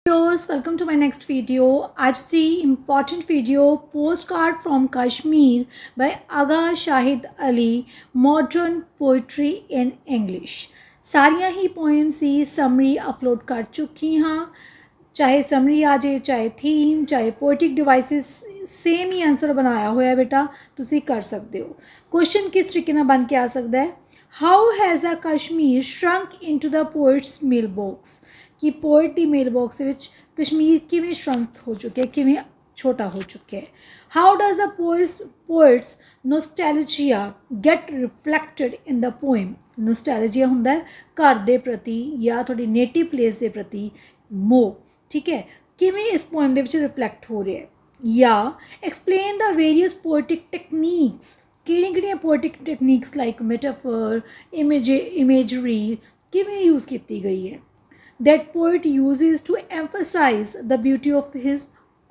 Viewers, welcome to my next video. आज दी important video postcard from Kashmir by Aga Shahid Ali, Modern Poetry in English. सारियां ही poems ही summary upload कर चुकी हाँ. चाहे summary आ जाए, चाहे theme, चाहे poetic devices, सेम ही आंसर बनाया हुआ है बेटा, तुसी कर सकते हो. क्वेश्चन किस तरीके ਨਾਲ बन के आ सकता है? How has a Kashmir shrunk into the poet's mailbox? कि पोएट की मेल बॉक्स ਵਿੱਚ कश्मीर किवें श्रंक हो चुके हैं, किवें छोटा हो चुके हैं. How does the poet's nostalgia get reflected in the poem. Nostalgia ਹੁੰਦਾ है घर ਦੇ प्रति या थोड़ी नेटिव प्लेस ਦੇ प्रति मोह. ठीक है, किवें इस पोएम ਦੇ ਵਿੱਚ रिफ्लैक्ट हो रहा है. या explain the various poetic techniques. ਕਿਹੜੀਆਂ poetic techniques like metaphor, imagery किवें यूज़ की गई है that poet uses to emphasize the beauty of his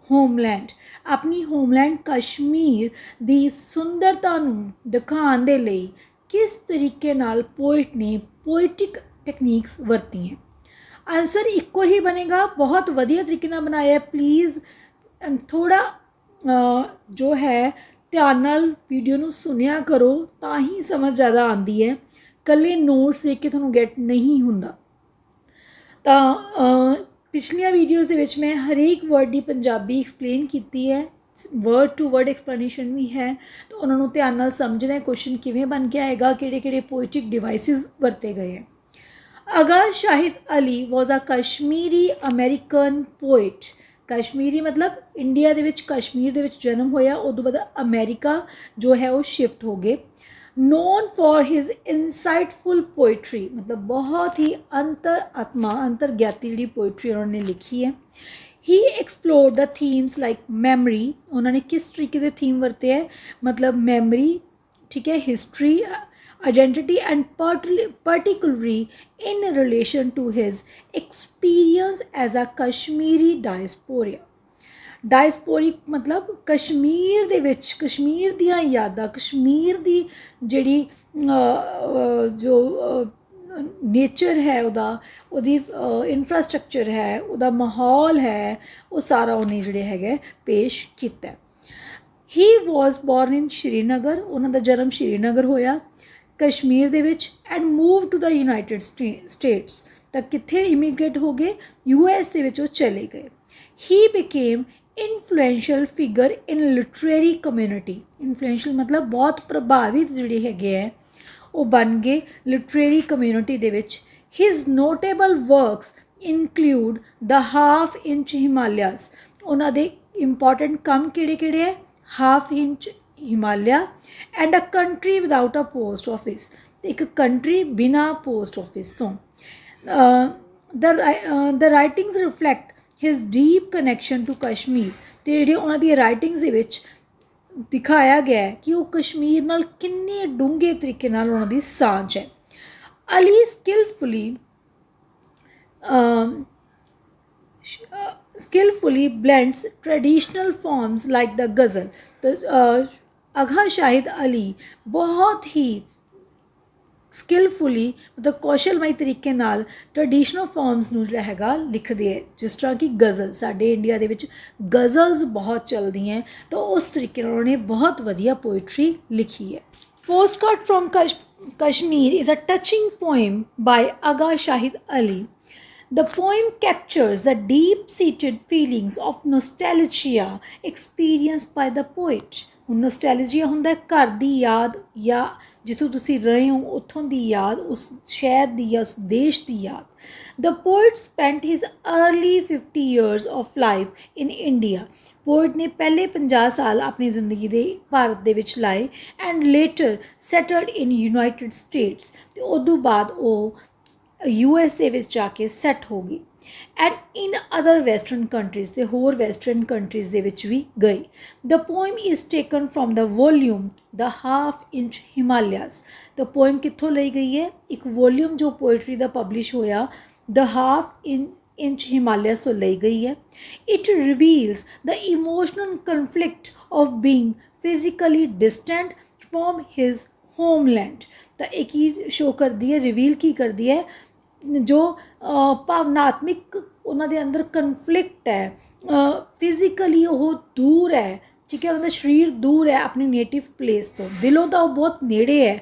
homeland. अपनी homeland कश्मीर ਦੀ ਸੁੰਦਰਤਾ ਨੂੰ ਦਿਖਾਉਣ ਦੇ ਲਈ किस तरीके नाल poet ने poetic techniques ਵਰਤੀ ਹੈ. आंसर इक्को ही बनेगा. बहुत वधिया तरीके नाल बनाया है. प्लीज़ थोड़ा जो है ध्यान नाल वीडियो ਨੂੰ सुनिया करो ਤਾਂ ही समझ ज़्यादा आती है. कल्ले नोट्स देख के ਤੁਹਾਨੂੰ गैट नहीं ਹੁੰਦਾ. ਤਾਂ ਪਿਛਲੀਆਂ ਵੀਡੀਓਜ਼ ਦੇ ਵਿੱਚ ਮੈਂ ਹਰੇਕ ਵਰਡ ਦੀ ਪੰਜਾਬੀ ਐਕਸਪਲੇਨ ਕੀਤੀ ਹੈ. ਵਰਡ ਟੂ ਵਰਡ ਐਕਸਪਲੇਨੇਸ਼ਨ ਵੀ ਹੈ. ਤਾਂ ਉਹਨਾਂ ਨੂੰ ਧਿਆਨ ਨਾਲ ਸਮਝਣਾ ਹੈ ਕੁਐਸਚਨ ਕਿਵੇਂ ਬਣ ਕੇ ਆਏਗਾ, ਕਿਹੜੇ ਕਿਹੜੇ ਪੋਇਟਿਕ ਡਿਵਾਈਸਿਸ ਵਰਤੇ ਗਏ ਹੈ. ਅਗਾ ਸ਼ਾਹਿਦ ਅਲੀ ਵਾਜ਼ ਅ ਕਸ਼ਮੀਰੀ ਅਮਰੀਕਨ ਪੋਇਟ. ਕਸ਼ਮੀਰੀ ਮਤਲਬ ਇੰਡੀਆ ਦੇ ਵਿੱਚ ਕਸ਼ਮੀਰ ਦੇ ਵਿੱਚ ਜਨਮ ਹੋਇਆ, ਉਦੋਂ ਬਾਅਦ ਅਮਰੀਕਾ ਜੋ ਹੈ ਉਹ ਸ਼ਿਫਟ ਹੋ ਗਏ. known for his insightful poetry, मतलब बहुत ही अंतर आत्मा अंतर्ज्ञाती जी पोइट्री उन्होंने लिखी है. He explored the themes like memory. उन्होंने किस तरीके से थीम वरते हैं, मतलब मेमरी, ठीक है, history, identity and particularly in relation to his experience as a Kashmiri diasporia. Diasporic मतलब कश्मीर दे विच कश्मीर दियां यादां, कश्मीर दी जिहड़ी जो नेचर है उहदा, उहदी इंफ्रास्ट्रक्चर है, उहदा माहौल है, वो सारा उन्हें जिहड़े हैगे पेश कीता. He was born in Srinagar. उन्हां दा जन्म श्रीनगर होया कश्मीर दे विच and move to the United States. तां कित्थे इमीग्रेट हो गए, US दे विच वो चले गए. He became influential figure in literary community. Influential मतलब बहुत प्रभावित जिहड़े हैगे है वो बन गए लिटरेरी कम्यूनिटी दे विच. His notable works include the half inch Himalayas. उन्हां दे इंपॉर्टेंट काम किहड़े किहड़े है, half inch Himalaya and a country without a post office. एक कंट्री बिना पोस्ट ऑफिस तो. The writings reflect his deep connection to Kashmir. तो ਜਿਹੜੇ ਉਹਨਾਂ ਦੀ ਰਾਈਟਿੰਗਸ ਦੇ ਵਿੱਚ ਦਿਖਾਇਆ ਗਿਆ ਹੈ ਕਿ ਉਹ ਕਸ਼ਮੀਰ ਨਾਲ ਕਿੰਨੇ ਡੂੰਘੇ ਤਰੀਕੇ ਨਾਲ ਉਹਨਾਂ ਦੀ ਸਾਂਝ ਹੈ. Ali skillfully blends traditional forms like the ghazal. तो अगा शाहिद अली बहुत ही स्किलफुली मतलब कौशलमई तरीके नाल ट्रैडिशनल फॉर्म्स नूं जिहड़ा हैगा लिखदे है. जिस तरह की गज़ल साडे इंडिया दे विच गज़ल्स बहुत चलदी हैं, तो उस तरीके नाल उन्होंने बहुत वधिया पोइट्री लिखी है. Postcard from Kashmir is a touching poem by Agha Shahid Ali. The poem captures the deep-seated feelings of nostalgia experienced by the poet. ਹੁਣ ਨੋਸਟੈਲਜੀਆ ਹੁੰਦਾ ਘਰ ਦੀ ਯਾਦ ਜਾਂ ਜਿੱਥੋਂ ਤੁਸੀਂ ਰਹੇ ਹੋ ਉੱਥੋਂ ਦੀ ਯਾਦ, ਉਸ ਸ਼ਹਿਰ ਦੀ ਜਾਂ ਉਸ ਦੇਸ਼ ਦੀ ਯਾਦ. The poet spent his early 50 years of life in India. Poet ਨੇ ਪਹਿਲੇ 50 ਸਾਲ ਆਪਣੀ ਜ਼ਿੰਦਗੀ ਦੇ ਭਾਰਤ ਦੇ ਵਿੱਚ ਲਾਏ and later settled in United States. ਅਤੇ ਉਦੋਂ ਬਾਅਦ ਉਹ US ਦੇ ਵਿੱਚ ਜਾ ਕੇ ਸੈੱਟ ਹੋ ਗਈ. And in other western countries ਅਤੇ ਹੋਰ ਵੈਸਟਰਨ ਕੰਟਰੀਜ਼ ਦੇ ਵਿੱਚ ਵੀ ਗਈ. The poem is taken from the volume the half inch Himalayas. The poem ਕਿੱਥੋਂ ਲਈ ਗਈ ਹੈ, ਇੱਕ ਵੋਲਿਊਮ ਜੋ ਪੋਇਟਰੀ ਦਾ ਪਬਲਿਸ਼ ਹੋਇਆ ਦ ਹਾਫ ਇੰਚ ਹਿਮਾਲਿਆਸ ਤੋਂ ਲਈ ਗਈ ਹੈ. It reveals the emotional conflict of being physically distant from his homeland. ਤਾਂ ਇਹ ਕੀ ਸ਼ੋ ਕਰਦੀ ਹੈ, ਰਿਵੀਲ ਕੀ ਕਰਦੀ ਹੈ, जो भावनात्मक ਉਹਨਾਂ ਦੇ ਅੰਦਰ ਕਨਫਲਿਕਟ ਹੈ, ਫਿਜ਼ੀਕਲੀ ਉਹ ਦੂਰ ਹੈ, ਠੀਕ ਹੈ, ਉਹਨਾਂ ਦਾ ਸਰੀਰ ਦੂਰ ਹੈ ਆਪਣੀ ਨੇਟਿਵ ਪਲੇਸ ਤੋਂ। ਦਿਲੋਂ ਤਾਂ ਉਹ ਬਹੁਤ ਨੇੜੇ ਹੈ,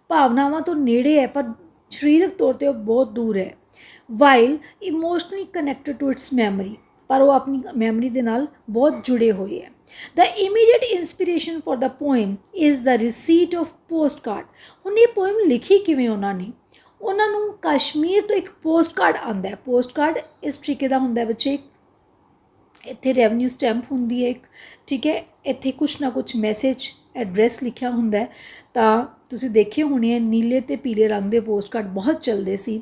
ਭਾਵਨਾਵਾਂ ਤੋਂ ਨੇੜੇ ਹੈ, ਪਰ ਸਰੀਰਕ ਤੌਰ 'ਤੇ ਉਹ ਬਹੁਤ ਦੂਰ ਹੈ। While emotionally connected to its memory, ਪਰ ਉਹ ਆਪਣੀ ਮੈਮਰੀ ਦੇ ਨਾਲ ਬਹੁਤ ਜੁੜੇ ਹੋਏ ਹੈ। The immediate inspiration for the poem is the receipt of postcard. ਹੁਣ ਇਹ ਪੋਇਮ ਲਿਖੀ ਕਿਵੇਂ ਉਹਨਾਂ ਨੇ? ਉਹਨਾਂ ਨੂੰ ਕਸ਼ਮੀਰ ਤੋਂ ਇੱਕ ਪੋਸਟ ਕਾਰਡ ਆਉਂਦਾ ਹੈ। ਪੋਸਟ ਕਾਰਡ ਇਸ ਤਰੀਕੇ ਦਾ ਹੁੰਦਾ ਹੈ ਬੱਚੇ, ਇੱਥੇ ਰੈਵਨਿਊ ਸਟੈਂਪ ਹੁੰਦੀ ਹੈ ਇੱਕ, ਠੀਕ ਹੈ, ਇੱਥੇ ਕੁਛ ਨਾ ਕੁਛ ਮੈਸੇਜ ਐਡਰੈਸ ਲਿਖਿਆ ਹੁੰਦਾ ਹੈ। ਤਾਂ ਤੁਸੀਂ ਦੇਖੇ ਹੋਣੇ ਹੈ ਨੀਲੇ ਅਤੇ ਪੀਲੇ ਰੰਗ ਦੇ ਪੋਸਟ ਕਾਰਡ ਬਹੁਤ ਚੱਲਦੇ ਸੀ।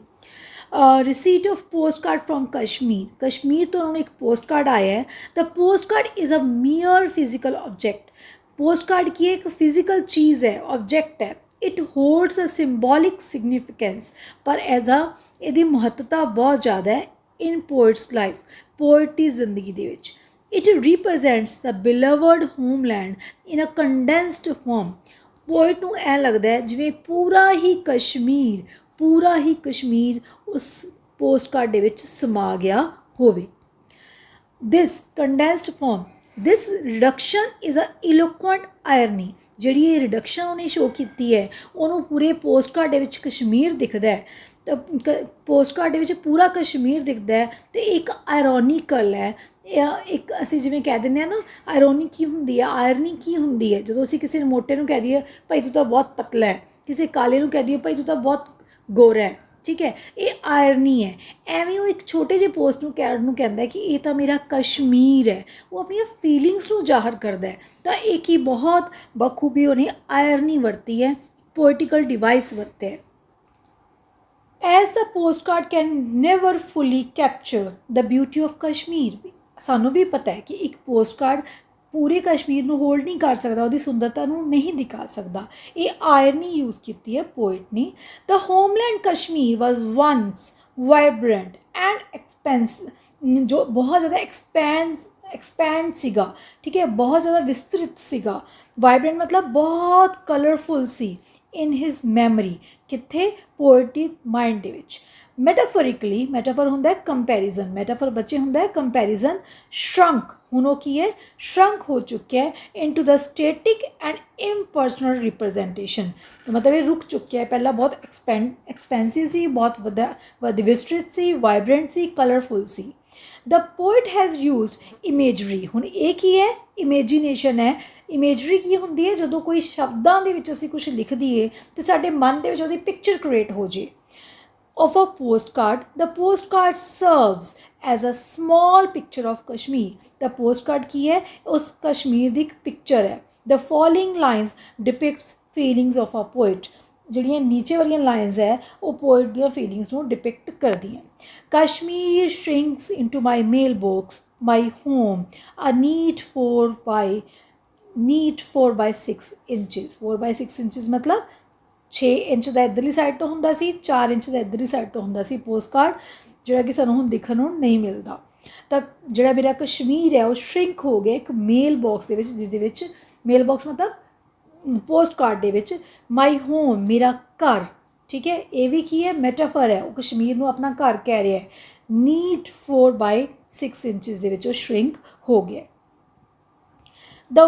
Receipt of postcard from Kashmir, Kashmir ਤੋਂ ਉਹਨਾਂ ਨੂੰ ਇੱਕ ਪੋਸਟ ਕਾਰਡ ਆਇਆ ਹੈ। The postcard is a mere physical object. Postcard ਕੀ ਹੈ? ਇੱਕ ਫਿਜ਼ੀਕਲ ਚੀਜ਼ ਹੈ, ਆਬਜੈਕਟ ਹੈ। It holds a symbolic significance, ਪਰ ਇਹਦੀ ਮਹੱਤਤਾ ਬਹੁਤ ਜ਼ਿਆਦਾ ਹੈ ਇਨ ਪੋਇਟਸ ਲਾਈਫ, ਪੋਇਟ ਦੀ ਜ਼ਿੰਦਗੀ ਦੇ ਵਿੱਚ। It represents the beloved homeland in a condensed form. ਪੋਇਟ ਨੂੰ ਐਂ ਲੱਗਦਾ ਹੈ ਜਿਵੇਂ ਪੂਰਾ ਹੀ ਕਸ਼ਮੀਰ ਉਸ ਪੋਸਟ ਕਾਰਡ ਦੇ ਵਿੱਚ ਸਮਾ ਗਿਆ ਹੋਵੇ। This condensed form, this reduction is a eloquent irony. ਜਿਹੜੀ ਇਹ ਰਿਡਕਸ਼ਨ ਉਹਨੇ ਸ਼ੋਅ ਕੀਤੀ ਹੈ, ਉਹਨੂੰ ਪੂਰੇ ਪੋਸਟ ਕਾਰਡ ਦੇ ਵਿੱਚ ਕਸ਼ਮੀਰ ਦਿਖਦਾ ਹੈ, ਤਾਂ ਪੋਸਟ ਕਾਰਡ ਦੇ ਵਿੱਚ ਪੂਰਾ ਕਸ਼ਮੀਰ ਦਿਖਦਾ ਹੈ, ਅਤੇ ਇੱਕ ਆਇਰੋਨੀਕਲ ਹੈ। ਇੱਕ ਅਸੀਂ ਜਿਵੇਂ ਕਹਿ ਦਿੰਦੇ ਹਾਂ ਨਾ, ਆਇਰੋਨੀ ਕੀ ਹੁੰਦੀ ਹੈ, ਆਇਰਨੀ ਕੀ ਹੁੰਦੀ ਹੈ? ਜਦੋਂ ਅਸੀਂ ਕਿਸੇ ਮੋਟੇ ਨੂੰ ਕਹਿ ਦਈਏ ਭਾਈ ਤੂੰ ਤਾਂ ਬਹੁਤ ਪਤਲਾ ਹੈ, ਕਿਸੇ ਕਾਲੇ ਨੂੰ ਕਹਿ ਦਈਏ ਭਾਈ ਤੂੰ ਤਾਂ ਬਹੁਤ ਗੋਰਾ ਹੈ, ਠੀਕ ਹੈ, ਇਹ ਆਇਰਨੀ ਹੈ। ਐਵੇਂ ਉਹ ਇੱਕ ਛੋਟੇ ਜਿਹੇ ਪੋਸਟ ਨੂੰ ਕਹਿੰਦਾ ਕਿ ਇਹ ਤਾਂ ਮੇਰਾ ਕਸ਼ਮੀਰ ਹੈ, ਉਹ ਆਪਣੀਆਂ ਫੀਲਿੰਗਸ ਨੂੰ ਜ਼ਾਹਰ ਕਰਦਾ ਹੈ। ਤਾਂ ਇਹ ਕੀ ਬਹੁਤ ਬਖੂਬੀ ਉਹਨੇ ਆਇਰਨੀ ਵਰਤੀ ਹੈ, ਪੋਇਟੀਕਲ ਡਿਵਾਈਸ ਵਰਤਿਆ ਹੈ। As the post card can never fully capture the beauty of Kashmir. ਸਾਨੂੰ ਵੀ ਪਤਾ ਹੈ ਕਿ ਇੱਕ ਪੋਸਟ ਕਾਰਡ ਪੂਰੇ ਕਸ਼ਮੀਰ ਨੂੰ ਹੋਲਡ ਨਹੀਂ ਕਰ ਸਕਦਾ, ਉਹਦੀ ਸੁੰਦਰਤਾ ਨੂੰ ਨਹੀਂ ਦਿਖਾ ਸਕਦਾ। ਇਹ ਆਇਰਨੀ ਯੂਜ਼ ਕੀਤੀ ਹੈ ਪੋਇਟ ਨੇ। The homeland Kashmir was once vibrant and ਜੋ ਬਹੁਤ ਜ਼ਿਆਦਾ ਐਕਸਪੈਂਡ ਸੀਗਾ, ਠੀਕ ਹੈ, ਬਹੁਤ ਜ਼ਿਆਦਾ ਵਿਸਤ੍ਰਿਤ ਸੀਗਾ। ਵਾਈਬਰੈਂਟ ਮਤਲਬ ਬਹੁਤ ਕਲਰਫੁਲ ਸੀ। ਇਨ ਹਿਜ਼ ਮੈਮਰੀ, ਕਿੱਥੇ? ਪੋਇਟ ਦੀ ਮਾਈਂਡ ਦੇ ਵਿੱਚ। ਮੈਟਾਫੋਰਿਕਲੀ, ਮੈਟਾਫਰ ਹੁੰਦਾ ਹੈ ਕੰਪੈਰੀਜ਼ਨ, ਮੈਟਾਫਰ ਬੱਚੇ ਹੁੰਦਾ ਹੈ ਕੰਪੈਰੀਜ਼ਨ। ਸ਼ਰੰਕ, ਹੁਣ ਉਹ ਕੀ ਹੈ? ਸ਼ਰੰਕ ਹੋ ਚੁੱਕਿਆ ਹੈ into the static and impersonal representation. ਮਤਲਬ ਇਹ ਰੁਕ ਚੁੱਕਿਆ ਹੈ। ਪਹਿਲਾਂ ਬਹੁਤ ਐਕਸਪੈਂਸਿਵ ਸੀ, ਬਹੁਤ ਵਿਸਤ੍ਰਿਤ ਸੀ, ਵਾਈਬਰੈਂਟ ਸੀ, ਕਲਰਫੁਲ ਸੀ। The poet has used imagery. ਹੁਣ ਇਹ ਕੀ ਹੈ? ਇਮੇਜੀਨੇਸ਼ਨ ਹੈ। ਇਮੇਜਰੀ ਕੀ ਹੁੰਦੀ ਹੈ? ਜਦੋਂ ਕੋਈ ਸ਼ਬਦਾਂ ਦੇ ਵਿੱਚ ਅਸੀਂ ਕੁਛ ਲਿਖ ਦਈਏ ਅਤੇ ਸਾਡੇ ਮਨ ਦੇ ਵਿੱਚ ਉਹਦੀ ਪਿਕਚਰ ਕ੍ਰੀਏਟ ਹੋ ਜੇ। of a postcard, the postcard serves as a small picture of Kashmir. The postcard ਕੀ ਹੈ? ਉਸ ਕਸ਼ਮੀਰ ਦੀ ਇੱਕ ਪਿਕਚਰ ਹੈ। The following lines depicts feelings of a poet. ਜਿਹੜੀਆਂ ਨੀਚੇ ਵਾਲੀਆਂ ਲਾਈਨਸ ਹੈ ਉਹ ਪੋਇਟ ਦੀਆਂ ਫੀਲਿੰਗਸ ਨੂੰ ਡਿਪਿਕਟ ਕਰਦੀਆਂ। Kashmir shrinks into my mailbox, my home, a neat 4 by 6 inches। 4 by 6 inches ਮਤਲਬ 6 ਇੰਚ ਦਾ ਇੱਧਰਲੀ ਸਾਈਡ ਤੋਂ ਹੁੰਦਾ ਸੀ, 4 ਇੰਚ ਦਾ ਇੱਧਰਲੀ ਸਾਈਡ ਤੋਂ ਹੁੰਦਾ ਸੀ ਪੋਸਟ ਕਾਰਡ, ਜਿਹੜਾ ਕਿ ਸਾਨੂੰ ਹੁਣ ਦੇਖਣ ਨੂੰ ਨਹੀਂ ਮਿਲਦਾ। ਤਾਂ ਜਿਹੜਾ ਮੇਰਾ ਕਸ਼ਮੀਰ ਹੈ ਉਹ ਸ਼ਰਿੰਕ ਹੋ ਗਿਆ ਇੱਕ ਮੇਲ ਬਾਕਸ ਦੇ ਵਿੱਚ, ਜਿਹਦੇ ਵਿੱਚ ਮੇਲ ਬਾਕਸ ਮਤਲਬ ਪੋਸਟ ਕਾਰਡ ਦੇ ਵਿੱਚ। ਮਾਈ ਹੋਮ, ਮੇਰਾ ਘਰ, ਠੀਕ ਹੈ, ਇਹ ਵੀ ਕੀ ਹੈ? ਮੈਟਾਫਰ ਹੈ। ਉਹ ਕਸ਼ਮੀਰ ਨੂੰ ਆਪਣਾ ਘਰ ਕਹਿ ਰਿਹਾ ਹੈ। ਨੀਟ 4 by 6 ਇੰਚਜ਼ ਦੇ ਵਿੱਚ ਉਹ ਸ਼ਰਿੰਕ ਹੋ ਗਿਆ। The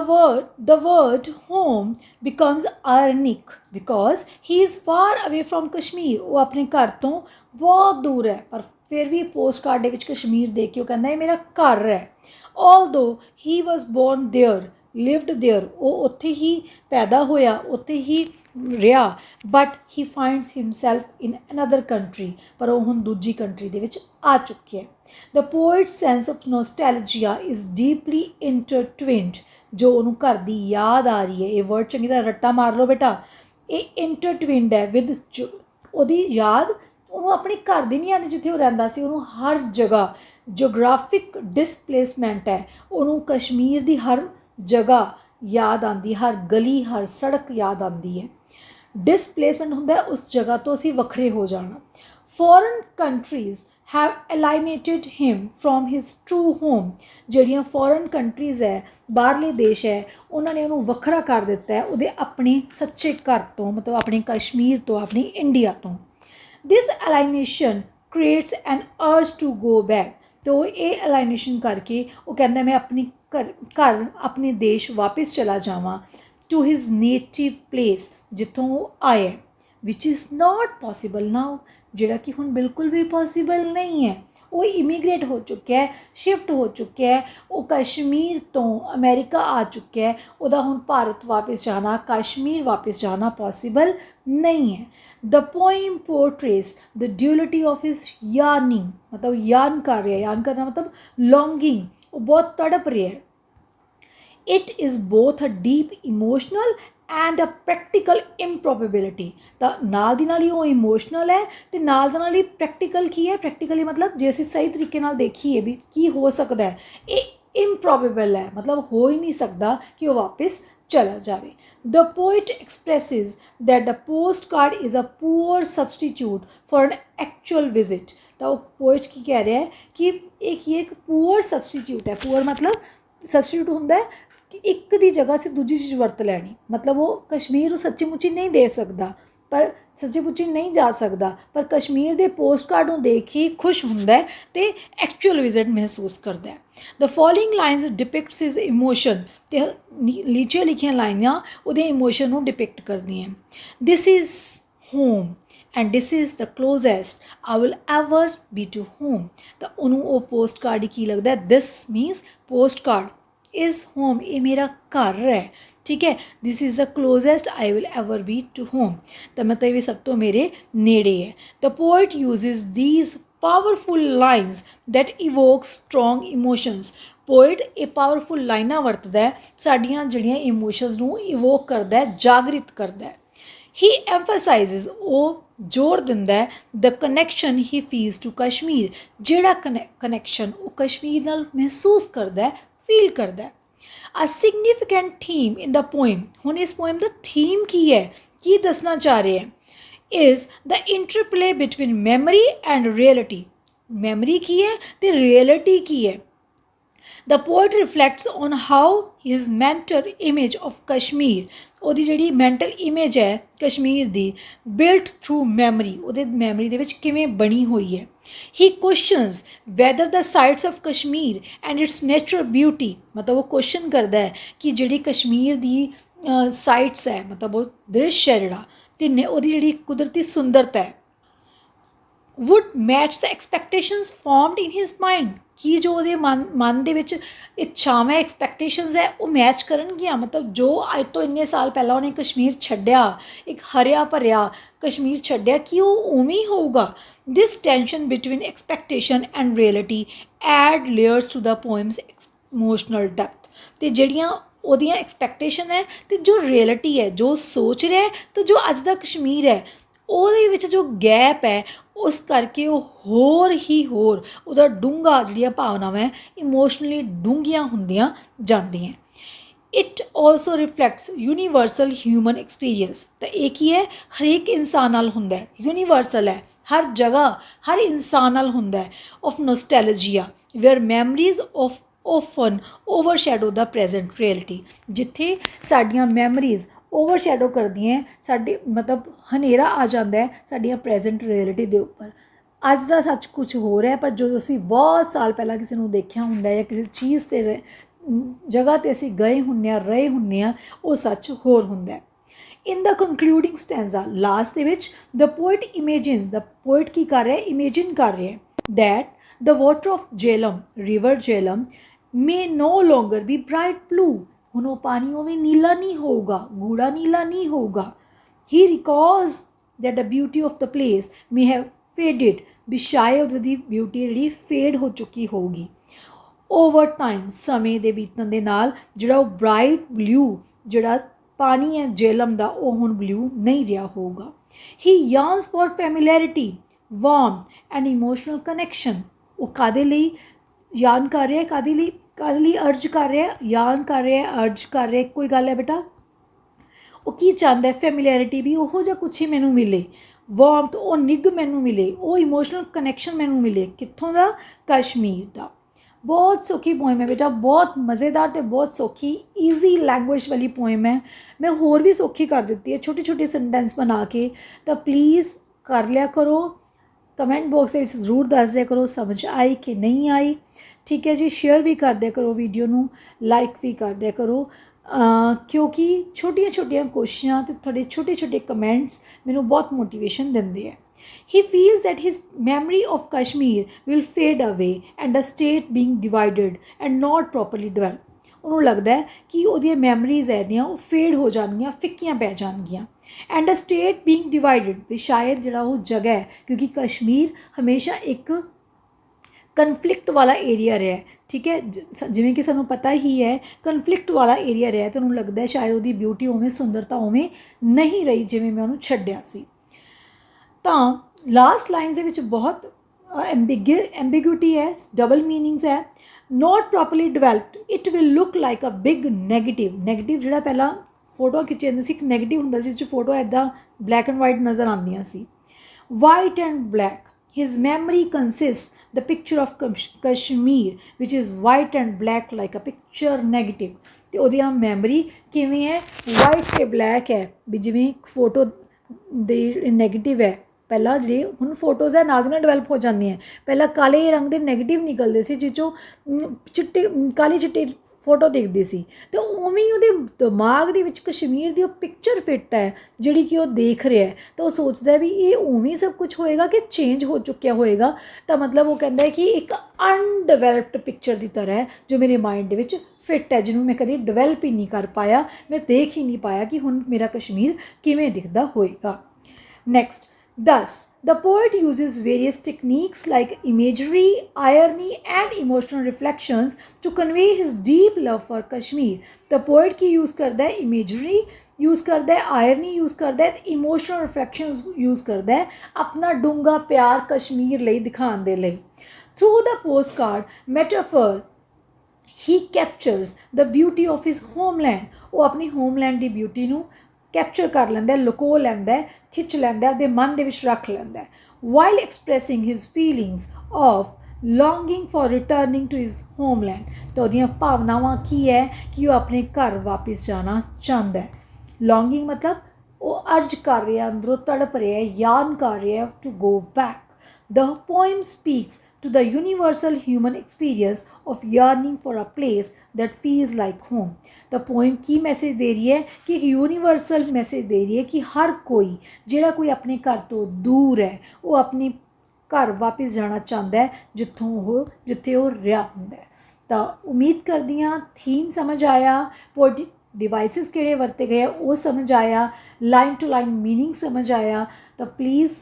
word home becomes ironic because he is far away from Kashmir. ਉਹ ਆਪਣੇ ਘਰ ਤੋਂ ਬਹੁਤ ਦੂਰ ਹੈ, ਪਰ ਫਿਰ ਵੀ ਪੋਸਟ ਕਾਰਡ ਦੇ ਵਿੱਚ ਕਸ਼ਮੀਰ ਦੇਖ ਕੇ ਉਹ ਕਹਿੰਦਾ ਇਹ ਮੇਰਾ ਘਰ ਹੈ। Although he was born there, lived there, ਉਹ ਉੱਥੇ ਹੀ ਪੈਦਾ ਹੋਇਆ, ਉੱਥੇ ਹੀ ਰਿਹਾ, but he finds himself in another country, ਪਰ ਉਹ ਹੁਣ ਦੂਜੀ ਕੰਟਰੀ ਦੇ ਵਿੱਚ ਆ ਚੁੱਕਿਆ ਹੈ। The poet's sense of nostalgia is deeply intertwined. ਜੋ ਉਹਨੂੰ ਘਰ ਦੀ ਯਾਦ ਆ ਰਹੀ ਹੈ, ਇਹ ਵਰਡ ਚੰਗੀ ਤਰ੍ਹਾਂ ਰੱਟਾ ਮਾਰ ਲਓ ਬੇਟਾ, ਇਹ ਇੰਟਰਟਵਿੰਡ ਹੈ ਵਿਦ ਉਹਦੀ ਯਾਦ। ਉਹਨੂੰ ਆਪਣੇ ਘਰ ਦੀ ਨਹੀਂ ਆਉਂਦੀ ਜਿੱਥੇ ਉਹ ਰਹਿੰਦਾ ਸੀ, ਉਹਨੂੰ ਹਰ ਜਗ੍ਹਾ ਜੋਗ੍ਰਾਫਿਕ ਡਿਸਪਲੇਸਮੈਂਟ ਹੈ, ਉਹਨੂੰ ਕਸ਼ਮੀਰ ਦੀ ਹਰ ਜਗ੍ਹਾ ਯਾਦ ਆਉਂਦੀ, ਹਰ ਗਲੀ ਹਰ ਸੜਕ ਯਾਦ ਆਉਂਦੀ ਹੈ। ਡਿਸਪਲੇਸਮੈਂਟ ਹੁੰਦਾ ਉਸ ਜਗ੍ਹਾ ਤੋਂ ਅਸੀਂ ਵੱਖਰੇ ਹੋ ਜਾਣਾ। Foreign countries have alienated him from his true home. ਜਿਹੜੀਆਂ ਫੋਰਨ ਕੰਟਰੀਜ਼ ਹੈ, ਬਾਹਰਲੇ ਦੇਸ਼ ਹੈ, ਉਹਨਾਂ ਨੇ ਉਹਨੂੰ ਵੱਖਰਾ ਕਰ ਦਿੱਤਾ ਹੈ ਉਹਦੇ ਆਪਣੇ ਸੱਚੇ ਘਰ ਤੋਂ, ਮਤਲਬ ਆਪਣੇ ਕਸ਼ਮੀਰ ਤੋਂ, ਆਪਣੀ ਇੰਡੀਆ ਤੋਂ। This alienation creates an urge to go back. तो ये अलाइनेशन करके वो कहता मैं अपनी घर अपने देश वापस चला जावां टू हिज नेटिव प्लेस जिथों वो आया, which is not possible now, जिहड़ा कि हुण बिल्कुल भी पॉसीबल नहीं है। वो इमीग्रेट हो चुका है, शिफ्ट हो चुका है, वो कश्मीर तो अमेरिका आ चुका है, उहदा हुण भारत वापस जाना, कश्मीर वापस जाना पॉसीबल नहीं है। The poem portrays the duality of his yearning, मतलब यार्न कर रहा है, यार्न करना मतलब लॉन्गिंग, वो बहुत तड़प रहा है। It is both a deep emotional and a practical improbability. तो नाल दी नाल ही वो इमोशनल है तो नाल दी नाल ही प्रैक्टिकल की है, प्रैक्टिकली मतलब जे असीं सही तरीके नाल देखीए भी की हो सकता है, ये इम्प्रॉबेबल है, मतलब हो ही नहीं सकता कि वो वापस चला जाए। The poet expresses that the post card is a poor substitute for an actual visit. तो वो पोइट की कह रहा है कि एक पुअर सब्सटीट्यूट है, पुअर मतलब सब्सटीट्यूट होंदा है कि एक दी जगह से दूजी चीज़ वरत लैनी, मतलब वो कश्मीर सच्ची मुच्ची नहीं दे सकता, पर सच्ची मुच्ची नहीं जा सकता, पर कश्मीर के पोस्ट कार्ड को देख के खुश होंदा है तो एक्चुअल विजिट महसूस करता है। The following lines depicts his emotion, तो नीचे लिखिया लाइनां उहदे इमोशन को डिपिक्ट करदियां। This is home and this is the closest I will ever be to home. तो उन्होंने वो पोस्ट कार्ड ही की लगता है, this means post card is home, ये मेरा घर है, ठीक है। This is the closest I will ever be to home, तो मतलब ये सब तो मेरे नेड़े है। The poet uses these powerful lines that evoke strong emotions. Poet ये पावरफुल लाइनां वरतदा है साडियां जिहड़ियां इमोशनस नूं इवोक करदा है, जागृत करदा है। ही एम्फसाइजिज, वो जोर दिंदा है the connection he feels to Kashmir, जिहड़ा कनैक्शन वो कश्मीर नाल महसूस करदा है, फील करदा है। A significant theme in the poem, हुण इस पोइम दा थीम की है, की दसना चाह रहे हैं, is the interplay between memory and reality. Memory की है तो रियलिटी की है। The poet reflects on how his mental image of Kashmir, ਉਹਦੀ ਜਿਹੜੀ ਮੈਂਟਲ ਇਮੇਜ ਹੈ ਕਸ਼ਮੀਰ ਦੀ, ਬਿਲਟ ਥਰੂ ਮੈਮਰੀ, ਉਹਦੇ ਮੈਮਰੀ ਦੇ ਵਿੱਚ ਕਿਵੇਂ ਬਣੀ ਹੋਈ ਹੈ। He questions whether the sights of Kashmir and its natural beauty, ਮਤਲਬ ਉਹ ਕੁਐਸਚਨ ਕਰਦਾ ਹੈ ਕਿ ਜਿਹੜੀ ਕਸ਼ਮੀਰ ਦੀ ਸਾਈਟਸ ਹੈ, ਮਤਲਬ ਉਹ ਦ੍ਰਿਸ਼ ਹੈ ਜਿਹੜਾ, ਅਤੇ ਉਹਦੀ ਜਿਹੜੀ ਕੁਦਰਤੀ ਸੁੰਦਰਤਾ ਹੈ, would match the expectations formed in his mind, कि जो ਉਹਦੇ ਮਨ ਦੇ ਵਿੱਚ ਇੱਛਾਵਾਂ ਐਕਸਪੈਕਟੇਸ਼ਨਸ ਹੈ ਉਹ ਮੈਚ ਕਰਨਗੀਆਂ। ਮਤਲਬ ਜੋ ਅੱਜ ਤੋਂ ਇੰਨੇ ਸਾਲ ਪਹਿਲਾਂ ਉਹਨੇ ਕਸ਼ਮੀਰ ਛੱਡਿਆ, ਇੱਕ ਹਰਿਆ ਭਰਿਆ ਕਸ਼ਮੀਰ ਛੱਡਿਆ, ਕਿ ਉਹ ਉਵੇਂ ਹੀ ਹੋਊਗਾ। This tension between expectation and reality add layers to the poem's emotional depth. ਅਤੇ ਜਿਹੜੀਆਂ ਉਹਦੀਆਂ ਐਕਸਪੈਕਟੇਸ਼ਨ ਹੈ ਅਤੇ ਜੋ ਰਿਐਲਿਟੀ ਹੈ, ਜੋ ਸੋਚ ਰਿਹਾ ਅਤੇ ਜੋ ਅੱਜ ਦਾ ਕਸ਼ਮੀਰ ਹੈ, ਉਹਦੇ ਵਿੱਚ ਜੋ ਗੈਪ ਹੈ, ਉਸ ਕਰਕੇ ਉਹ ਹੋਰ ਹੀ ਹੋਰ ਉਹਦਾ ਡੂੰਘਾ ਜਿਹੜੀਆਂ ਭਾਵਨਾਵਾਂ ਹੈ ਇਮੋਸ਼ਨਲੀ ਡੂੰਘੀਆਂ ਹੁੰਦੀਆਂ ਜਾਂਦੀਆਂ। It also reflects universal human experience. ਤਾਂ ਇਹ ਕੀ ਹੈ, ਹਰੇਕ ਇਨਸਾਨ ਨਾਲ ਹੁੰਦਾ ਹੈ, ਯੂਨੀਵਰਸਲ ਹੈ, ਹਰ ਜਗ੍ਹਾ ਹਰ ਇਨਸਾਨ ਨਾਲ ਹੁੰਦਾ ਹੈ। Of nostalgia where memories of often overshadow the present reality, ਜਿੱਥੇ ਸਾਡੀਆਂ ਮੈਮਰੀਜ਼ ओवरशैडो करदियां साडी, मतलब हनेरा आ जाता है साडियां प्रेजेंट रियलिटी के उपर। अज का सच कुछ हो रहा है, पर जो असीं बहुत साल पहला किसी को देखा होंदा या किसी चीज़ से जगह ते असीं गए हुंदे आ, रहे हुंदे आ, वो सच होर हुंदा है। In the concluding stanza last दे विच the poet imagine, the poet की कर रहा है, इमेजिन कर रहा है that the water of Jhelum, river Jhelum may no longer be bright blue, ਹੁਣ ਉਹ ਪਾਣੀ ਉਹ ਵੀ ਨੀਲਾ ਨਹੀਂ ਹੋਊਗਾ, ਗੂੜਾ ਨੀਲਾ ਨਹੀਂ ਹੋਊਗਾ। He recalls that the beauty of the place may have faded, भी शायद ਉਹਦੀ ਬਿਊਟੀ ਜਿਹੜੀ ਫੇਡ ਹੋ ਚੁੱਕੀ ਹੋਊਗੀ। ਓਵਰ ਟਾਈਮ, ਸਮੇਂ ਦੇ ਬੀਤਣ ਦੇ ਨਾਲ ਜਿਹੜਾ ਉਹ ਬ੍ਰਾਈਟ ਬਲੂ ਜਿਹੜਾ ਪਾਣੀ ਹੈ ਜੇਲਮ ਦਾ, ਉਹ ਹੁਣ ਬਲੂ ਨਹੀਂ ਰਿਹਾ ਹੋਊਗਾ। He yearns for familiarity, warm and emotional connection. ਉਹ ਕਾਹਦੇ ਲਈ यान कर रहा है, काहदे लई अर्ज कर रहा है, यान कर रहा है, अर्ज कर रहा है, कोई गल है बेटा। वो की चाहता है, फैमिलैरिटी भी उहो जिहा कुछ ही मैनूं मिले, वार्मथ वो निग मैनूं मिले, वो इमोशनल कनैक्शन मैनूं मिले, कित्थों दा, कश्मीर दा। बहुत सौखी पोएम है बेटा, बहुत मज़ेदार तो बहुत सौखी ईजी लैंगुएज वाली पोएम है। मैं होर भी सौखी कर दी है छोटे छोटे सेंटेंस बना के, तो प्लीज़ कर लिया करो। ਕਮੈਂਟ ਬਾਕਸ ਦੇ ਵਿੱਚ ਜ਼ਰੂਰ ਦੱਸ ਦਿਆ ਕਰੋ ਸਮਝ ਆਈ ਕਿ ਨਹੀਂ ਆਈ। ਠੀਕ ਹੈ ਜੀ, ਸ਼ੇਅਰ ਵੀ ਕਰ ਦਿਆ ਕਰੋ ਵੀਡੀਓ ਨੂੰ, ਲਾਈਕ ਵੀ ਕਰ ਦਿਆ ਕਰੋ, ਕਿਉਂਕਿ ਛੋਟੀਆਂ ਛੋਟੀਆਂ ਕੋਸ਼ਿਸ਼ਾਂ ਅਤੇ ਤੁਹਾਡੇ ਛੋਟੇ ਛੋਟੇ ਕਮੈਂਟਸ ਮੈਨੂੰ ਬਹੁਤ ਮੋਟੀਵੇਸ਼ਨ ਦਿੰਦੇ ਹੈ। He feels that his memory of Kashmir will fade away and a state being divided and not properly developed. ਉਹਨੂੰ ਲੱਗਦਾ ਹੈ ਕਿ ਉਹਦੀਆਂ ਮੈਮਰੀਜ਼ ਜਿਹੜੀਆਂ ਉਹ ਫੇਡ ਹੋ ਜਾਣਗੀਆਂ, ਫਿੱਕੀਆਂ ਪੈ ਜਾਣਗੀਆਂ। And a state being divided, ਵੀ ਸ਼ਾਇਦ ਜਿਹੜਾ ਉਹ ਜਗ੍ਹਾ ਹੈ, ਕਿਉਂਕਿ ਕਸ਼ਮੀਰ ਹਮੇਸ਼ਾ ਇੱਕ ਕਨਫਲਿਕਟ ਵਾਲਾ ਏਰੀਆ ਰਿਹਾ, ਠੀਕ ਹੈ, ਜਿਵੇਂ ਕਿ ਸਾਨੂੰ ਪਤਾ ਹੀ ਹੈ ਕਨਫਲਿਕਟ ਵਾਲਾ ਏਰੀਆ ਰਿਹਾ, ਅਤੇ ਉਹਨੂੰ ਲੱਗਦਾ ਸ਼ਾਇਦ ਉਹਦੀ ਬਿਊਟੀ ਉਵੇਂ, ਸੁੰਦਰਤਾ ਉਵੇਂ ਨਹੀਂ ਰਹੀ ਜਿਵੇਂ ਮੈਂ ਉਹਨੂੰ ਛੱਡਿਆ ਸੀ। ਤਾਂ ਲਾਸਟ ਲਾਈਨ ਦੇ ਵਿੱਚ ਬਹੁਤ ਐਂਬੀਗਿਊਟੀ ਹੈ, ਡਬਲ ਮੀਨਿੰਗਸ ਹੈ। Not properly developed it will look like a big negative ਜਿਹੜਾ ਪਹਿਲਾਂ ਫੋਟੋਆਂ ਖਿੱਚੀ ਜਾਂਦੀ ਸੀ, ਇੱਕ ਨੈਗੇਟਿਵ ਹੁੰਦਾ ਸੀ, ਜਿਸ 'ਚ ਫੋਟੋ ਇੱਦਾਂ ਬਲੈਕ ਐਂਡ ਵਾਈਟ ਨਜ਼ਰ ਆਉਂਦੀਆਂ ਸੀ। White and black, his memory consist the picture of Kashmir which is white and black like a picture negative। ਤੇ ਉਹਦੀਆਂ ਮੈਮਰੀ ਕਿਵੇਂ ਹੈ, ਵਾਈਟ ਅਤੇ ਬਲੈਕ ਹੈ, ਵੀ ਜਿਵੇਂ ਫੋਟੋ ਦੇ ਨੈਗੇਟਿਵ ਹੈ। ਪਹਿਲਾਂ ਜਿਹੜੇ ਹੁਣ ਫੋਟੋਜ਼ ਹੈ ਨਾਲ ਦੀ ਨਾਲ ਡਿਵੈਲਪ ਹੋ ਜਾਂਦੀਆਂ, ਪਹਿਲਾਂ ਕਾਲੇ ਰੰਗ ਦੇ ਨੈਗੇਟਿਵ ਨਿਕਲਦੇ ਸੀ ਜਿਸ 'ਚੋਂ ਕਾਲੀ ਚਿੱਟੀ ਫੋਟੋ ਦਿਖਦੀ ਸੀ, ਅਤੇ ਉਵੇਂ ਹੀ ਉਹਦੇ ਦਿਮਾਗ ਦੇ ਵਿੱਚ ਕਸ਼ਮੀਰ ਦੀ ਉਹ ਪਿਕਚਰ ਫਿੱਟ ਹੈ ਜਿਹੜੀ ਕਿ ਉਹ ਦੇਖ ਰਿਹਾ, ਤਾਂ ਉਹ ਸੋਚਦਾ ਵੀ ਇਹ ਉਵੇਂ ਸਭ ਕੁਝ ਹੋਏਗਾ ਕਿ ਚੇਂਜ ਹੋ ਚੁੱਕਿਆ ਹੋਏਗਾ। ਤਾਂ ਮਤਲਬ ਉਹ ਕਹਿੰਦਾ ਕਿ ਇੱਕ ਅਨਡਿਵੈਲਪਡ ਪਿਕਚਰ ਦੀ ਤਰ੍ਹਾਂ ਹੈ ਜੋ ਮੇਰੇ ਮਾਈਂਡ ਦੇ ਵਿੱਚ ਫਿੱਟ ਹੈ, ਜਿਹਨੂੰ ਮੈਂ ਕਦੇ ਡਿਵੈਲਪ ਹੀ ਨਹੀਂ ਕਰ ਪਾਇਆ, ਮੈਂ ਦੇਖ ਹੀ ਨਹੀਂ ਪਾਇਆ ਕਿ ਹੁਣ ਮੇਰਾ ਕਸ਼ਮੀਰ ਕਿਵੇਂ ਦਿਖਦਾ ਹੋਏਗਾ। Next, thus the poet uses various techniques like imagery, irony and emotional reflections to convey his deep love for Kashmir। the poet की use करता है imagery यूज़ करता है, आयरनी यूज़ करता है, इमोशनल रिफ्लैक्शंस यूज़ करता है अपना डूंगा प्यार कश्मीर ਲਈ ਦਿਖਾਉਣ ਦੇ ਲਈ। through the postcard metaphor he captures the beauty of his homeland। ਉਹ ਆਪਣੀ ਹੋਮਲੈਂਡ ਦੀ ਬਿਊਟੀ ਨੂੰ ਕੈਪਚਰ ਕਰ ਲੈਂਦਾ, ਲੁਕੋ ਲੈਂਦਾ, ਖਿੱਚ ਲੈਂਦਾ, ਉਹਦੇ ਮਨ ਦੇ ਵਿੱਚ ਰੱਖ ਲੈਂਦਾ। While expressing his feelings of longing for returning to his homeland. ਤਾਂ ਉਹਦੀਆਂ ਭਾਵਨਾਵਾਂ ਕੀ ਹੈ ਕਿ ਉਹ ਆਪਣੇ ਘਰ ਵਾਪਸ ਜਾਣਾ ਚਾਹੁੰਦਾ ਹੈ। ਲੌਂਗਿੰਗ ਮਤਲਬ ਉਹ ਅਰਜ ਕਰ ਰਿਹਾ, ਅੰਦਰੋਂ ਤੜਪ ਰਿਹਾ, ਯਾਦ ਕਰ ਰਿਹਾ to go back. The poem speaks to the universal human experience of yearning for a place that feels like home। the poem की मैसेज दे रही है कि एक यूनीवर्सल मैसेज दे रही है कि हर कोई ਜਿਹੜਾ ਕੋਈ ਆਪਣੇ ਘਰ ਤੋਂ ਦੂਰ ਹੈ ਉਹ ਆਪਣੇ ਘਰ ਵਾਪਸ ਜਾਣਾ ਚਾਹੁੰਦਾ ਹੈ ਜਿੱਥੇ ਉਹ ਰਿਹਾ ਹੁੰਦਾ ਹੈ। ਤਾਂ ਉਮੀਦ ਕਰਦੀ ਹਾਂ ਥੀਮ ਸਮਝ ਆਇਆ, ਪੋਇਟਿਕ ਡਿਵਾਈਸਿਸ ਕਿਹੜੇ ਵਰਤੇ ਗਏ ਉਹ ਸਮਝ ਆਇਆ, ਲਾਈਨ ਟੂ ਲਾਈਨ ਮੀਨਿੰਗ ਸਮਝ ਆਇਆ। ਤਾਂ please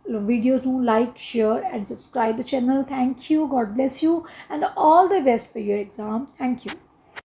video to like, share and subscribe the channel। thank you, god bless you and all the best for your exam। thank you।